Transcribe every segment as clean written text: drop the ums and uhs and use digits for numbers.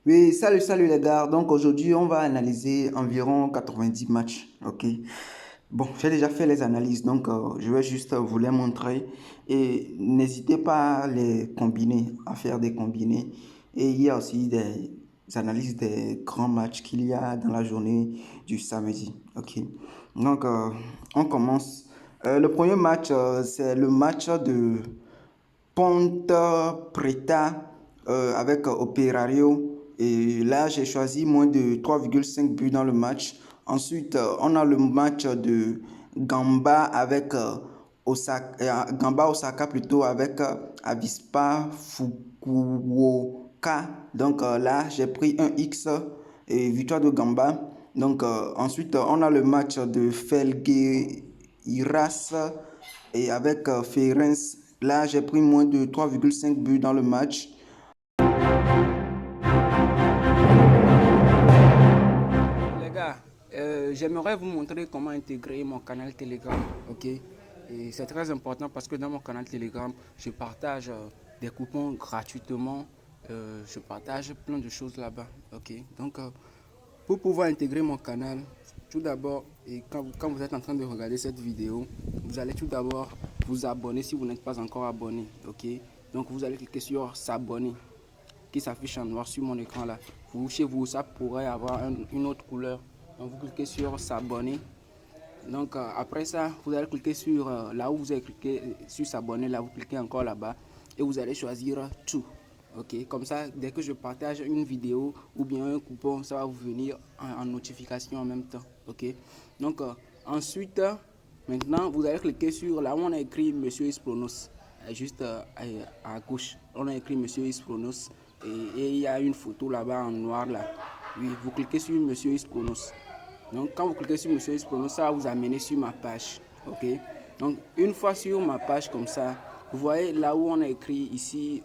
Oui, salut les gars. Donc aujourd'hui, on va analyser environ 90 matchs. Ok. Bon, j'ai déjà fait les analyses, donc je vais juste vous les montrer. Et n'hésitez pas à les combiner, à faire des combinés. Et il y a aussi des analyses des grands matchs qu'il y a dans la journée du samedi. Ok. Donc on commence. Le premier match, c'est le match de Ponte Preta avec Operario. Et là, j'ai choisi moins de 3,5 buts dans le match. Ensuite, on a le match de Gamba avec Gamba Osaka plutôt avec Avispa Fukuoka. Donc là, j'ai pris un X et victoire de Gamba. Donc ensuite, on a le match de Felgueiras et avec Ferenc. Là, j'ai pris moins de 3,5 buts dans le match. Les gars, j'aimerais vous montrer comment intégrer mon canal Telegram, ok? Et c'est très important parce que dans mon canal Telegram, je partage des coupons gratuitement. Je partage plein de choses là-bas, ok? Donc, pour pouvoir intégrer mon canal, tout d'abord, et quand vous êtes en train de regarder cette vidéo, vous allez tout d'abord vous abonner si vous n'êtes pas encore abonné, ok? Donc, vous allez cliquer sur s'abonner qui s'affiche en noir sur mon écran là. Vous, chez vous, ça pourrait avoir une autre couleur. Donc vous cliquez sur s'abonner. Donc après ça, vous allez cliquer sur là où vous avez cliqué sur s'abonner, là vous cliquez encore là-bas et vous allez choisir tout. Ok, comme ça, dès que je partage une vidéo ou bien un coupon, ça va vous venir en notification en même temps. Ok, donc ensuite, maintenant, vous allez cliquer sur là où on a écrit Monsieur Ispronos, juste à gauche. On a écrit Monsieur Ispronos et il y a une photo là-bas en noir là. Oui, vous cliquez sur Monsieur Ispronos. Donc, quand vous cliquez sur Monsieur Ispronos, ça va vous amener sur ma page. Ok. Donc, une fois sur ma page comme ça, vous voyez là où on a écrit ici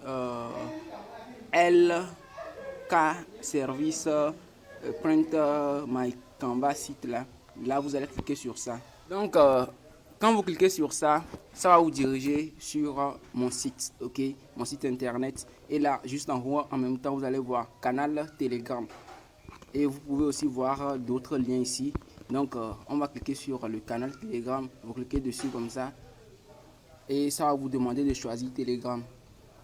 LK Service Printer My Canva site là. Là, vous allez cliquer sur ça. Donc, quand vous cliquez sur ça, ça va vous diriger sur mon site, ok, mon site internet. Et là, juste en haut, en même temps, vous allez voir canal Telegram. Et vous pouvez aussi voir d'autres liens ici. Donc, on va cliquer sur le canal Telegram. Vous cliquez dessus comme ça. Et ça va vous demander de choisir Telegram.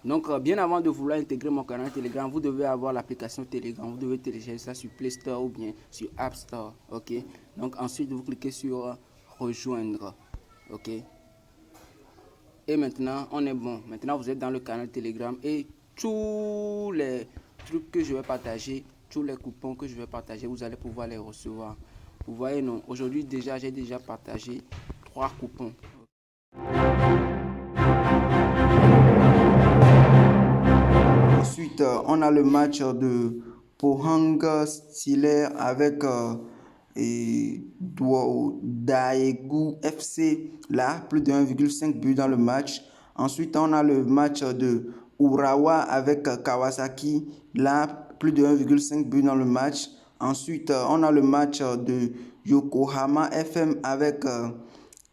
Donc, bien avant de vouloir intégrer mon canal Telegram, vous devez avoir l'application Telegram. Vous devez télécharger ça sur Play Store ou bien sur App Store. Ok. Donc, ensuite, vous cliquez sur rejoindre. Ok. Et maintenant, on est bon. Maintenant, vous êtes dans le canal Telegram et tous les trucs que je vais partager, tous les coupons que je vais partager, vous allez pouvoir les recevoir. Vous voyez, non, aujourd'hui déjà, j'ai déjà partagé 3 coupons. Ensuite, on a le match de Pohang Steelers avec Daegu FC. Là, plus de 1,5 but dans le match. Ensuite, on a le match de Urawa avec Kawasaki. Là, plus de 1,5 but dans le match. Ensuite, on a le match de Yokohama FM avec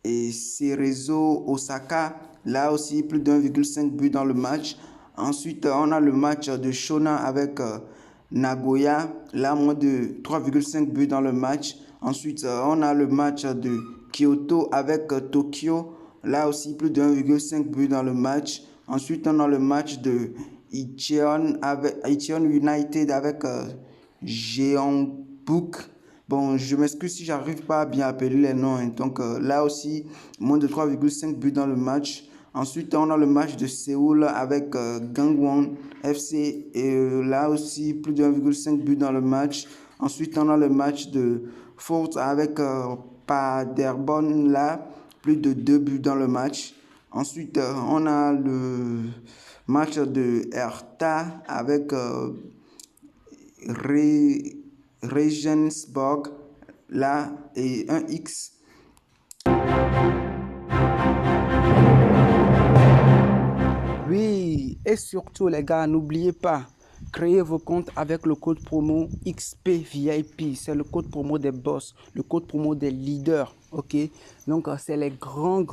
Cerezo Osaka. Là aussi, plus de 1,5 but dans le match. Ensuite, on a le match de Shona avec Nagoya. Là, moins de 3,5 buts dans le match. Ensuite, on a le match de Kyoto avec Tokyo. Là aussi, plus de 1,5 but dans le match. Ensuite, on a le match de Icheon United avec Jeonbuk. Bon, je m'excuse si j'arrive pas à bien appeler les noms, hein. Donc là aussi, moins de 3,5 buts dans le match. Ensuite, on a le match de Séoul avec Gangwon FC. Et là aussi, plus de 1,5 buts dans le match. Ensuite, on a le match de Fort avec Paderborn. Là, plus de 2 buts dans le match. Ensuite, on a le match de Hertha avec Regensburg, là, et un X. Oui, et surtout les gars, n'oubliez pas, créez vos comptes avec le code promo XPVIP. C'est le code promo des boss, le code promo des leaders. Ok, donc c'est les grands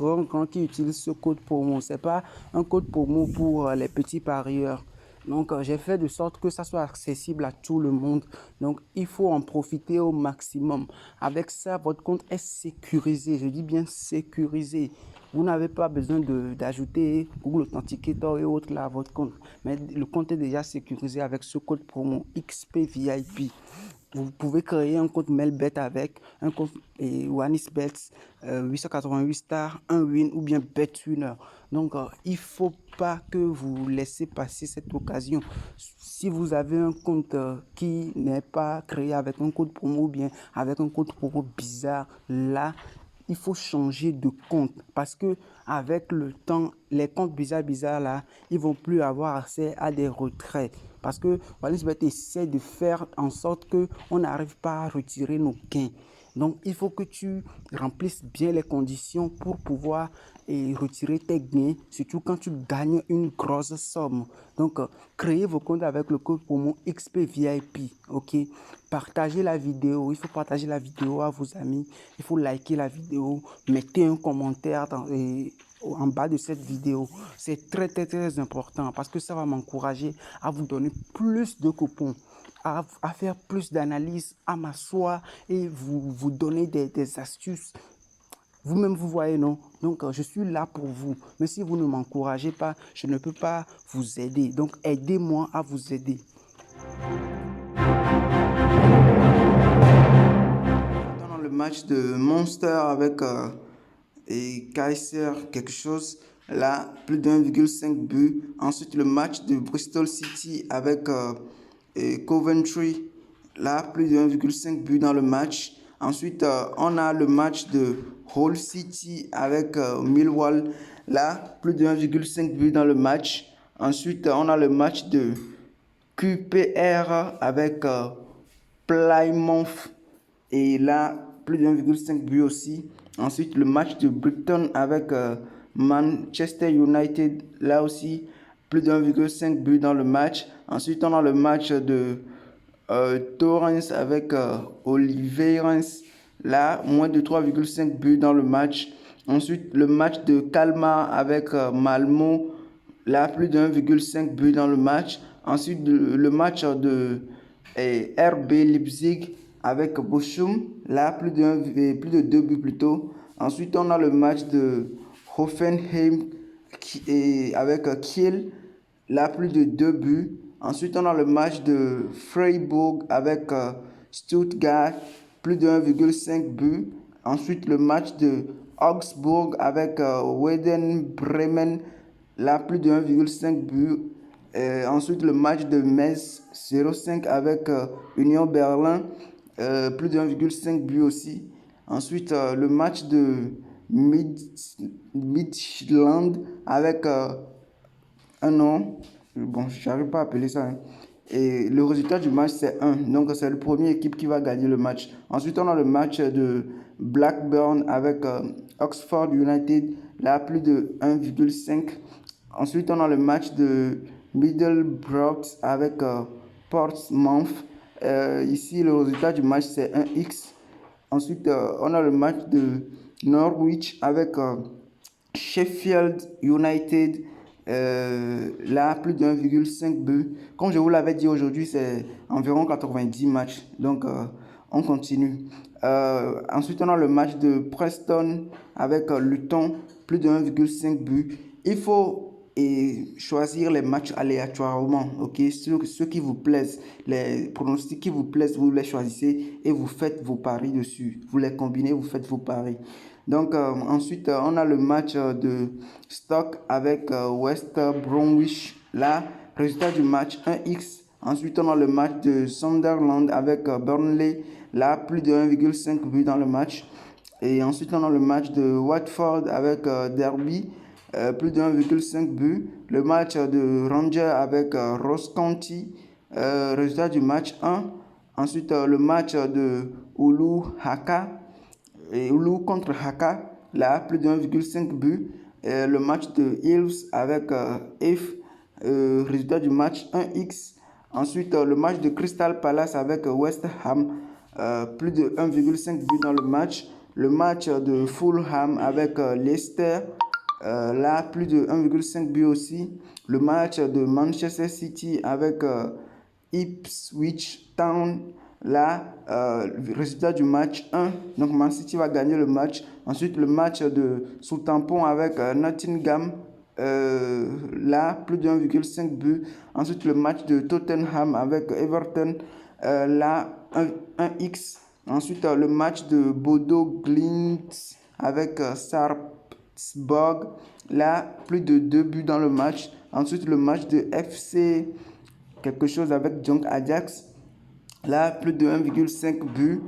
qui utilisent ce code promo. C'est pas un code promo pour les petits parieurs. Donc, j'ai fait de sorte que ça soit accessible à tout le monde. Donc, il faut en profiter au maximum. Avec ça, votre compte est sécurisé. Je dis bien sécurisé. Vous n'avez pas besoin d'ajouter Google Authenticator et autres là à votre compte. Mais le compte est déjà sécurisé avec ce code promo XPVIP. Vous pouvez créer un compte Melbet avec un compte OneXBet, 888 stars, un win ou bien BetWinner. Donc, il ne faut pas que vous laissez passer cette occasion. Si vous avez un compte qui n'est pas créé avec un code promo ou bien avec un code promo bizarre, là, il faut changer de compte parce que avec le temps, les comptes bizarres là, ils vont plus avoir accès à des retraits parce que OneXBet essaie de faire en sorte que on n'arrive pas à retirer nos gains. Donc, il faut que tu remplisses bien les conditions pour pouvoir retirer tes gains, surtout quand tu gagnes une grosse somme. Donc, créez vos comptes avec le code promo XPVIP, ok? Partagez la vidéo, il faut partager la vidéo à vos amis, il faut liker la vidéo, mettez un commentaire en bas de cette vidéo. C'est très, très, très important parce que ça va m'encourager à vous donner plus de coupons, à faire plus d'analyses, à m'asseoir et vous donner des astuces. Vous-même, vous voyez, non? Donc, je suis là pour vous. Mais si vous ne m'encouragez pas, je ne peux pas vous aider. Donc, aidez-moi à vous aider. Dans le match de Monster avec et Kaiser quelque chose, là, plus de 1,5 but. Ensuite, le match de Bristol City avec Coventry, là, plus de 1,5 but dans le match. Ensuite, on a le match de Hull City avec Millwall, là, plus de 1,5 but dans le match. Ensuite, on a le match de QPR avec Plymouth. Et là, plus de 1,5 but aussi. Ensuite, le match de Brighton avec Manchester United. Là aussi, plus de 1,5 but dans le match. Ensuite, on a le match de Torrens avec Oliveirense. Là, moins de 3,5 buts dans le match. Ensuite, le match de Kalmar avec Malmo. Là, plus de 1,5 but dans le match. Ensuite, le match de RB Leipzig avec Bochum. Là, plus de 2 buts plutôt. Ensuite, on a le match de Hoffenheim avec Kiel. Là, plus de 2 buts. Ensuite, on a le match de Freiburg avec Stuttgart, plus de 1,5 but. Ensuite, le match de Augsburg avec Werder Bremen, là, plus de 1,5 but. Ensuite, le match de Metz 0,5 avec Union Berlin, plus de 1,5 but aussi. Ensuite, le match de Midtjylland avec un nom, bon, j'arrive pas à appeler ça, hein. Et le résultat du match, c'est 1. Donc, c'est le premier équipe qui va gagner le match. Ensuite, on a le match de Blackburn avec Oxford United, là, plus de 1,5. Ensuite, on a le match de Middlesbrough avec Portsmouth. Ici, le résultat du match, c'est 1x. Ensuite, on a le match de Norwich avec Sheffield United. Là, plus de 1,5 but. Comme je vous l'avais dit aujourd'hui, c'est environ 90 matchs. Donc, on continue. Ensuite, on a le match de Preston avec Luton, plus de 1,5 but. Il faut choisir les matchs aléatoirement, ok? Ceux qui vous plaisent, les pronostics qui vous plaisent, vous les choisissez et vous faites vos paris dessus. Vous les combinez, vous faites vos paris. Donc, ensuite, on a le match de Stoke avec West Bromwich. Là, résultat du match 1x. Ensuite, on a le match de Sunderland avec Burnley. Là, plus de 1,5 but dans le match. Et ensuite, on a le match de Watford avec Derby. Plus de 1,5 but. Le match de Rangers avec Ross County. Résultat du match 1. Ensuite, le match de Oulu Haka. Oulu contre Haka. Là, plus de 1,5 but. Le match de Hills avec F. Résultat du match 1x. Ensuite, le match de Crystal Palace avec West Ham. Plus de 1,5 but dans le match. Le match de Fulham avec Leicester. là, plus de 1,5 but aussi. Le match de Manchester City avec Ipswich Town, là, résultat du match 1. Donc, Man City va gagner le match. Ensuite, le match de Southampton avec Nottingham. Là, plus de 1,5 but. Ensuite, le match de Tottenham avec Everton. Là, 1x. Ensuite, le match de Bodo Glimt avec Sarpsborg. Là, plus de 2 buts dans le match. Ensuite, le match de FC quelque chose avec Junk Ajax. Là, plus de 1,5 but.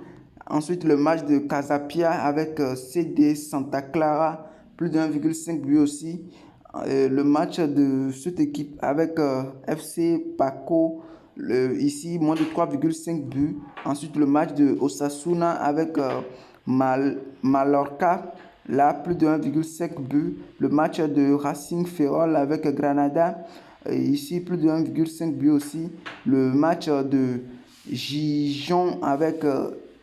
Ensuite, le match de Casapia avec CD Santa Clara. Plus de 1,5 but aussi. Le match de cette équipe avec FC Paco. Ici, moins de 3,5 buts. Ensuite, le match de Osasuna avec Mallorca. Là, plus de 1,5 but. Le match de Racing Ferrol avec Granada. Ici, plus de 1,5 but aussi. Le match de Gijon avec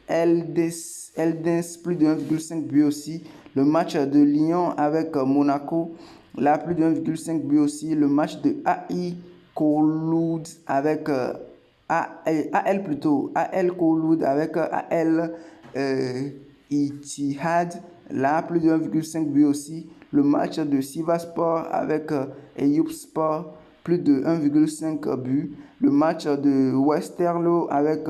Eldens, plus de 1,5 but aussi. Le match de Lyon avec Monaco. Là, plus de 1,5 but aussi. Le match de AI Koloud avec AL plutôt. AL Koloud avec AL Ittihad. Là, plus de 1,5 but aussi. Le match de Sivaspor avec Eyüpspor, plus de 1,5 but. Le match de Westerlo avec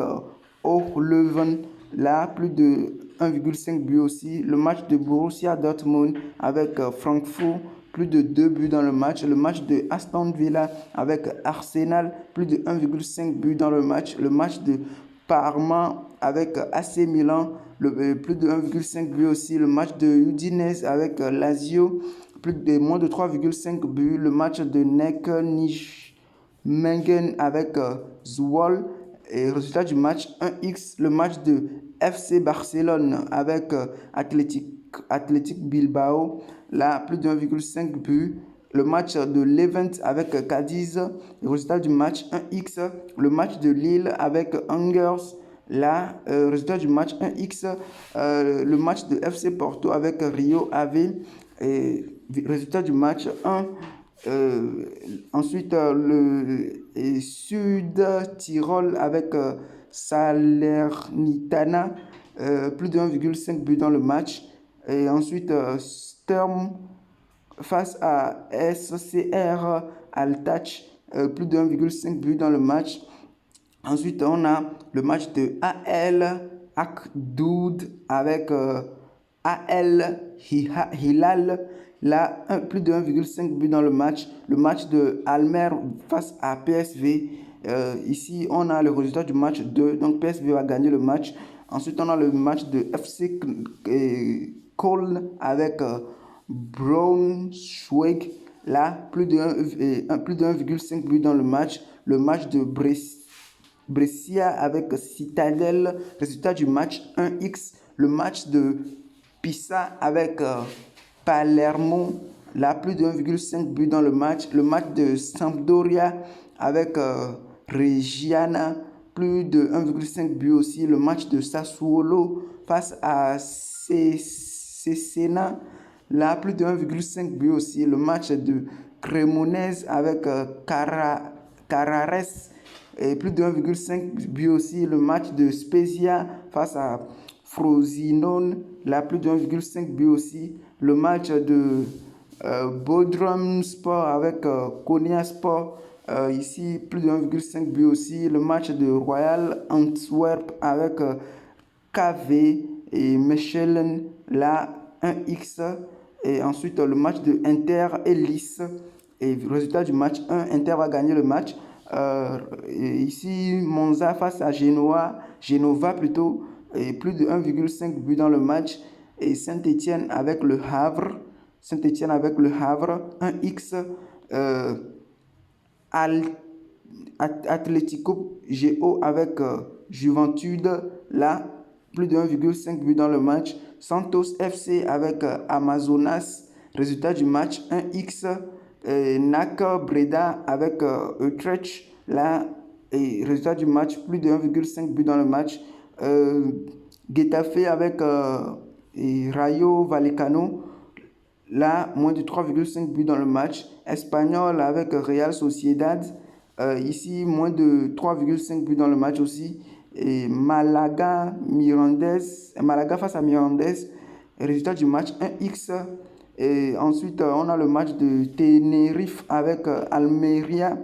Leuven, là, plus de 1,5 but aussi. Le match de Borussia Dortmund avec Francfort, plus de 2 buts dans le match. Le match de Aston Villa avec Arsenal, plus de 1,5 but dans le match. Le match de Parma avec AC Milan, plus de 1,5 but aussi. Le match de Udinese avec Lazio, plus de moins de 3,5 buts. Le match de NEC Nijmegen avec Zwolle. Et résultat du match 1x. Le match de FC Barcelone avec Athletic Bilbao. Là, plus de 1,5 but. Le match de Levent avec Cadiz. Le résultat du match 1x. Le match de Lille avec Angers. Là, résultat du match 1x. Le match de FC Porto avec Rio Ave. Et résultat du match 1. Ensuite, le Sud Tyrol avec Salernitana, plus de 1,5 but dans le match. Et ensuite, Sturm face à SCR Altach, plus de 1,5 but dans le match. Ensuite, on a le match de AL Akdoud avec AL Hilal. Là, plus de 1,5 but dans le match. Le match de Almer face à PSV. Ici, on a le résultat du match 2. Donc, PSV va gagner le match. Ensuite, on a le match de FC Köln avec Braunschweig. Là, plus de 1,5 but dans le match. Le match de Brescia avec Citadel. Résultat du match 1x. Le match de Pisa avec Palermo. Là, plus de 1,5 but dans le match. Le match de Sampdoria avec Reggiana. Plus de 1,5 but aussi. Le match de Sassuolo face à Cesena. Là, plus de 1,5 but aussi. Le match de Cremonese avec Carares. Et plus de 1,5 but aussi. Le match de Spezia face à Frosinone. Là, plus de 1,5 but aussi. Le match de Bodrum Sport avec Konya Sport. Ici, plus de 1,5 but aussi. Le match de Royal Antwerp avec KV et Mechelen. Là, 1x. Et ensuite, le match de Inter et Nice. Et résultat du match 1, Inter va gagner le match. Ici, Monza face à Genova plutôt. Et plus de 1,5 but dans le match. Et Saint-Etienne avec le Havre. 1x. Atlético Géo avec Juventude. Là, plus de 1,5 but dans le match. Santos FC avec Amazonas. Résultat du match 1x. NAC Breda avec Utrecht. Là, et résultat du match, plus de 1,5 but dans le match. Getafe avec Rayo Vallecano. Là, moins de 3,5 buts dans le match. Espanyol avec Real Sociedad. Ici, moins de 3,5 buts dans le match aussi. Et Malaga face à Mirandés. Résultat du match 1x. Et ensuite, on a le match de Tenerife avec Almeria.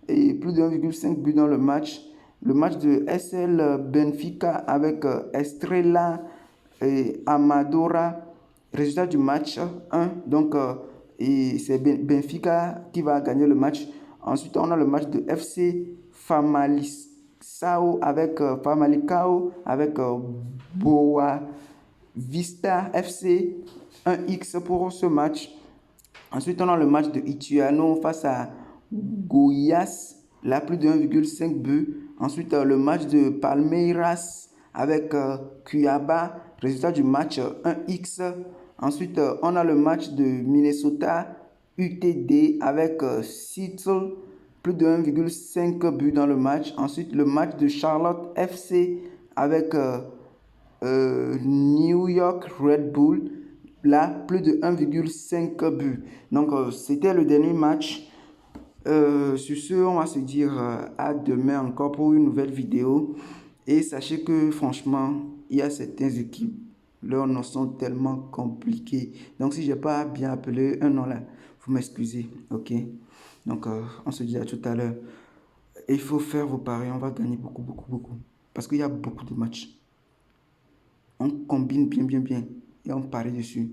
Et plus de 1,5 buts dans le match. Le match de SL Benfica avec Estrella et Amadora. Résultat du match 1. Donc, et c'est Benfica qui va gagner le match. Ensuite, on a le match de FC Famalicão avec Boa Vista FC 1x pour ce match. Ensuite, on a le match de Ituano face à Goiás, là plus de 1,5 but. Ensuite, le match de Palmeiras avec Cuiabá, résultat du match 1x. Ensuite, on a le match de Minnesota UTD avec Seattle, plus de 1,5 but dans le match. Ensuite, le match de Charlotte FC avec New York Red Bull, là, plus de 1,5 but. Donc, c'était le dernier match. Sur ce, on va se dire à demain encore pour une nouvelle vidéo. Et sachez que franchement, il y a certaines équipes, leurs noms sont tellement compliqués. Donc, si je n'ai pas bien appelé un nom là, vous m'excusez, ok? Donc, on se dit à tout à l'heure. Il faut faire vos paris, on va gagner beaucoup, beaucoup, beaucoup. Parce qu'il y a beaucoup de matchs. On combine bien et on parie dessus.